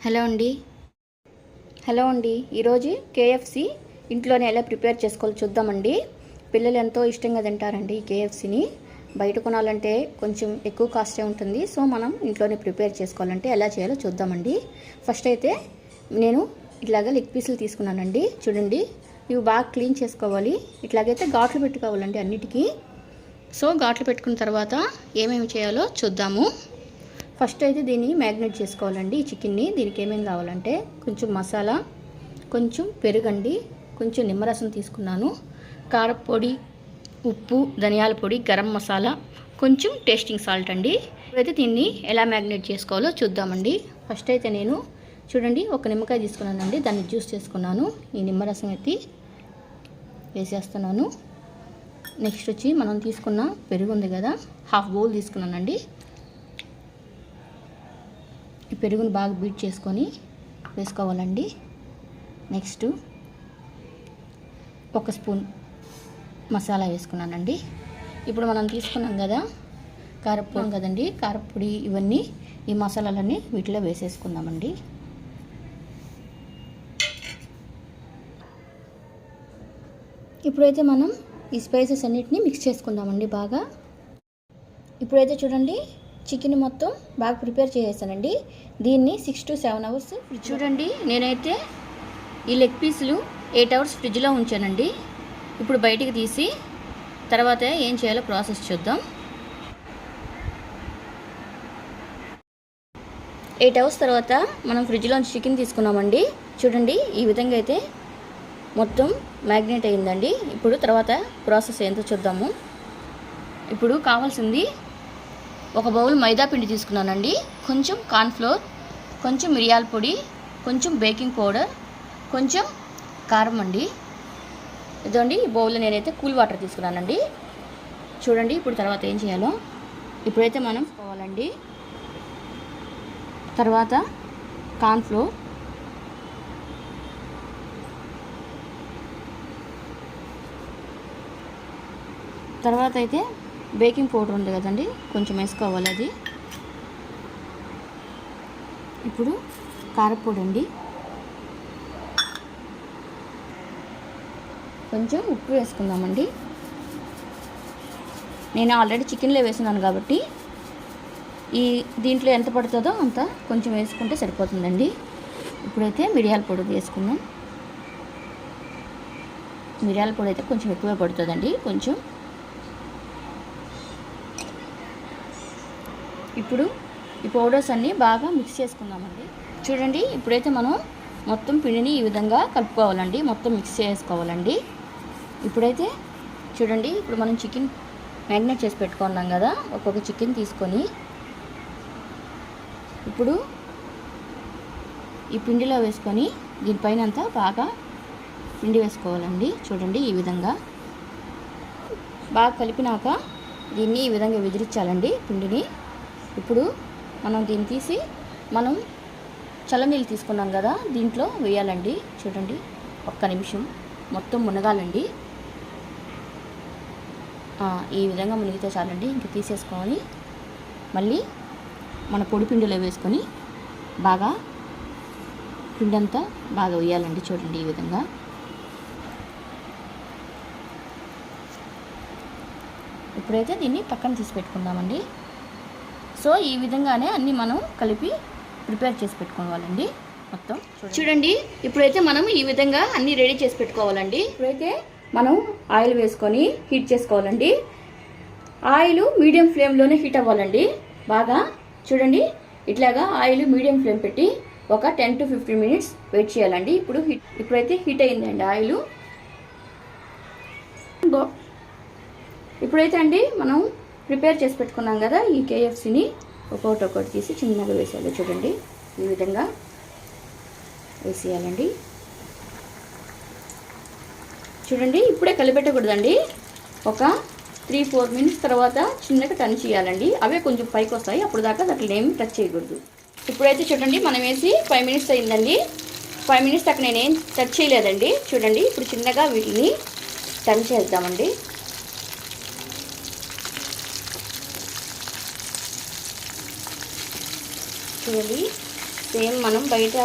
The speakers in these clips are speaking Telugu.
హలో అండి ఈరోజు కేఎఫ్సి ఇంట్లోనే ఎలా ప్రిపేర్ చేసుకోవాలో చూద్దామండి. పిల్లలు ఎంతో ఇష్టంగా తింటారండి కేఎఫ్సిని. బయట కొనాలంటే కొంచెం ఎక్కువ కాస్టే ఉంటుంది. సో మనం ఇంట్లోనే ప్రిపేర్ చేసుకోవాలంటే ఎలా చేయాలో చూద్దామండి. ఫస్ట్ అయితే నేను ఇట్లాగా లెగ్ పీసులు తీసుకున్నానండి. చూడండి, ఇవి బాగా క్లీన్ చేసుకోవాలి. ఇట్లాగైతే ఘాట్లు పెట్టుకోవాలండి అన్నిటికీ. సో ఘాట్లు పెట్టుకున్న తర్వాత ఏమేమి చేయాలో చూద్దాము. ఫస్ట్ అయితే దీన్ని మ్యాగ్నేట్ చేసుకోవాలండి. ఈ చికెన్ని దీనికి ఏమేమి కావాలంటే కొంచెం మసాలా, కొంచెం పెరుగండి, కొంచెం నిమ్మరసం తీసుకున్నాను, కారపొడి, ఉప్పు, ధనియాల పొడి, గరం మసాలా, కొంచెం టేస్టింగ్ సాల్ట్ అండి. ఇప్పుడైతే దీన్ని ఎలా మ్యాగ్నేట్ చేసుకోవాలో చూద్దామండి. ఫస్ట్ అయితే నేను చూడండి ఒక నిమ్మకాయ తీసుకున్నానండి, దాన్ని జ్యూస్ చేసుకున్నాను. ఈ నిమ్మరసం ఎత్తి వేసేస్తున్నాను. నెక్స్ట్ వచ్చి మనం తీసుకున్న పెరుగు ఉంది కదా, హాఫ్ బౌల్ తీసుకున్నానండి. ఈ పెరుగుని బాగా బీట్ చేసుకొని వేసుకోవాలండి. నెక్స్ట్ ఒక స్పూన్ మసాలా వేసుకున్నానండి. ఇప్పుడు మనం తీసుకున్నాం కదా కారపొడి కదండి, కారపొడి ఇవన్నీ ఈ మసాలాలన్నీ వీటిలో వేసేసుకుందామండి. ఇప్పుడైతే మనం ఈ స్పైసెస్ అన్నిటిని మిక్స్ చేసుకుందామండి బాగా. ఇప్పుడైతే చూడండి చికెన్ మొత్తం బాగా ప్రిపేర్ చేసేసానండి. దీన్ని 6 to 7 hours చూడండి. నేనైతే ఈ లెగ్ పీసులు 8 hours ఫ్రిడ్జ్లో ఉంచానండి. ఇప్పుడు బయటికి తీసి తర్వాత ఏం చేయాలో ప్రాసెస్ చూద్దాం. 8 hours తర్వాత మనం ఫ్రిడ్జ్లోంచి చికెన్ తీసుకున్నామండి. చూడండి ఈ విధంగా అయితే మొత్తం మ్యాగ్నేట్ అయిందండి. ఇప్పుడు తర్వాత ప్రాసెస్ ఏంటో చూద్దాము. ఇప్పుడు కావాల్సింది ఒక బౌల్ మైదా పిండి తీసుకున్నానండి, కొంచెం కార్న్ఫ్లోర్, కొంచెం మిరియాల పొడి, కొంచెం బేకింగ్ పౌడర్, కొంచెం కారం అండి. ఇదండి ఈ బౌల్లో నేనైతే కూల్ వాటర్ తీసుకున్నానండి. చూడండి ఇప్పుడు తర్వాత ఏం చేయాలో ఇప్పుడైతే మనం పోవాలండి. తర్వాత కార్న్ఫ్లోర్, తర్వాత అయితే బేకింగ్ పౌడర్ ఉంది కదండి, కొంచెం వేసుకోవాలి అది. ఇప్పుడు కారపొడి అండి, కొంచెం ఉప్పు వేసుకుందామండి. నేను ఆల్రెడీ చికెన్లో వేసుకున్నాను కాబట్టి దీంట్లో ఎంత పడుతుందో అంత కొంచెం వేసుకుంటే సరిపోతుందండి. ఇప్పుడైతే మిరియాల పొడి వేసుకుందాం. మిరియాల పొడి అయితే కొంచెం ఎక్కువే పడుతుందండి. కొంచెం ఇప్పుడు ఈ పౌడర్స్ అన్నీ బాగా మిక్స్ చేసుకుందామండి. చూడండి ఇప్పుడైతే మనం మొత్తం పిండిని ఈ విధంగా కలుపుకోవాలండి, మొత్తం మిక్స్ చేసుకోవాలండి. ఇప్పుడైతే చూడండి ఇప్పుడు మనం చికెన్ మ్యాగ్నేట్ చేసి పెట్టుకున్నాం కదా, ఒక్కొక్క చికెన్ తీసుకొని ఇప్పుడు ఈ పిండిలో వేసుకొని దీనిపైన అంతా బాగా పిండి వేసుకోవాలండి. చూడండి ఈ విధంగా బాగా కలిపినాక దీన్ని ఈ విధంగా విదిరించాలండి పిండిని. ఇప్పుడు మనం దీన్ని తీసి మనం చల్లనీళ్ళు తీసుకున్నాం కదా దీంట్లో వేయాలండి. చూడండి ఒక్క నిమిషం మొత్తం మునగాలండి. ఈ విధంగా మునిగితే చాలండి. ఇంక తీసేసుకొని మళ్ళీ మన పొడి పిండిలో వేసుకొని బాగా పిండి అంతా బాగా వేయాలండి. చూడండి ఈ విధంగా. ఇప్పుడైతే దీన్ని పక్కన తీసి పెట్టుకుందామండి. సో ఈ విధంగానే అన్నీ మనం కలిపి ప్రిపేర్ చేసి పెట్టుకోవాలండి మొత్తం. చూడండి ఇప్పుడైతే మనం ఈ విధంగా అన్నీ రెడీ చేసి పెట్టుకోవాలండి. ఇప్పుడైతే మనం ఆయిల్ వేసుకొని హీట్ చేసుకోవాలండి. ఆయిల్ మీడియం ఫ్లేమ్లోనే హీట్ అవ్వాలండి బాగా. చూడండి ఇట్లాగా ఆయిల్ మీడియం ఫ్లేమ్ పెట్టి ఒక 10 to 15 minutes వెయిట్ చేయాలండి. ఇప్పుడైతే హీట్ అయిందండి ఆయిల్. ఇప్పుడైతే అండి మనం ప్రిపేర్ చేసి పెట్టుకున్నాం కదా ఈ కేఎఫ్సిని ఒక్కొక్కటి తీసి చిన్నగా వేసేయాలి. చూడండి ఈ విధంగా వేసేయాలండి. చూడండి ఇప్పుడే కలిపెట్టకూడదండి. ఒక 3-4 minutes తర్వాత చిన్నగా టర్న్ చేయాలండి. అవే కొంచెం పైకి వస్తాయి, అప్పుడు దాకా అట్లా ఏమి టచ్ చేయకూడదు. ఇప్పుడైతే చూడండి మనం వేసి 5 minutes అయిందండి. 5 minutes దాకా నేనేం టచ్ చేయలేదండి. చూడండి ఇప్పుడు చిన్నగా వీటిని టర్న్ చేద్దామండి. చూడండి సేమ్ మనం బయట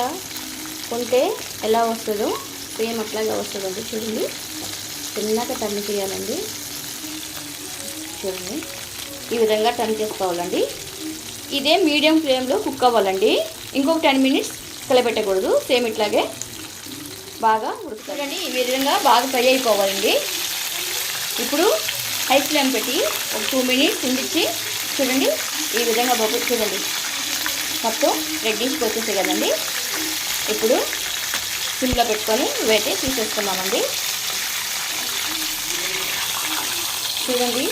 కొంటే ఎలా వస్తుందో సేమ్ అట్లాగే వస్తుందండి. చూడండి, చిన్నగా టర్న్ చేయాలండి. చూడండి, ఈ విధంగా టర్న్ చేసుకోవాలండి. ఇదే మీడియం ఫ్లేమ్లో కుక్ అవ్వాలండి. ఇంకొక 10 మినిట్స్ కలపెట్టకూడదు. సేమ్ ఇట్లాగే బాగా ఉడుకుతారండి. ఈ విధంగా బాగా ఫ్రై అయిపోవాలండి. ఇప్పుడు హై ఫ్లేమ్ పెట్టి ఒక 2 మినిట్స్ ఉండిచ్చి చూడండి, ఈ విధంగా బొబ్బు చూడండి మొత్తం రెడ్డిష్కి వచ్చేసాయి కదండి. ఇప్పుడు సిమ్లో పెట్టుకొని వేటే తీసేసుకున్నామండి. చూడండి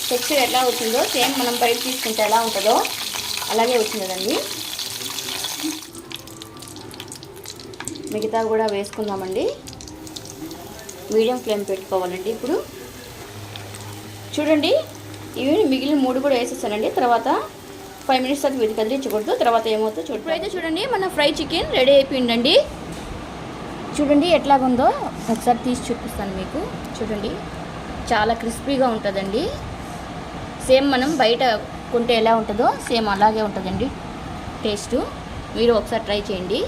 టెక్స్చర్ ఎట్లా వచ్చిందో, సేమ్ మనం బయట తీసుకుంటే ఎలా ఉంటుందో అలాగే వచ్చింది కదండి. మిగతా కూడా వేసుకుందామండి. మీడియం ఫ్లేమ్ పెట్టుకోవాలండి. ఇప్పుడు చూడండి, ఇవి మిగిలిన 3 కూడా వేసేసానండి. తర్వాత 5 మినిట్స్ అది వీటి కదిలించకూడదు. తర్వాత ఏమవుతుందో చూడండి. ఇప్పుడైతే చూడండి మన ఫ్రై చికెన్ రెడీ అయిపోయిందండి. చూడండి ఎట్లాగుందో ఒకసారి తీసి చూపిస్తాను మీకు. చూడండి, చాలా క్రిస్పీగా ఉంటుందండి. సేమ్ మనం బయట కొంటే ఎలా ఉంటుందో సేమ్ అలాగే ఉంటుందండి టేస్ట్. మీరు ఒకసారి ట్రై చేయండి.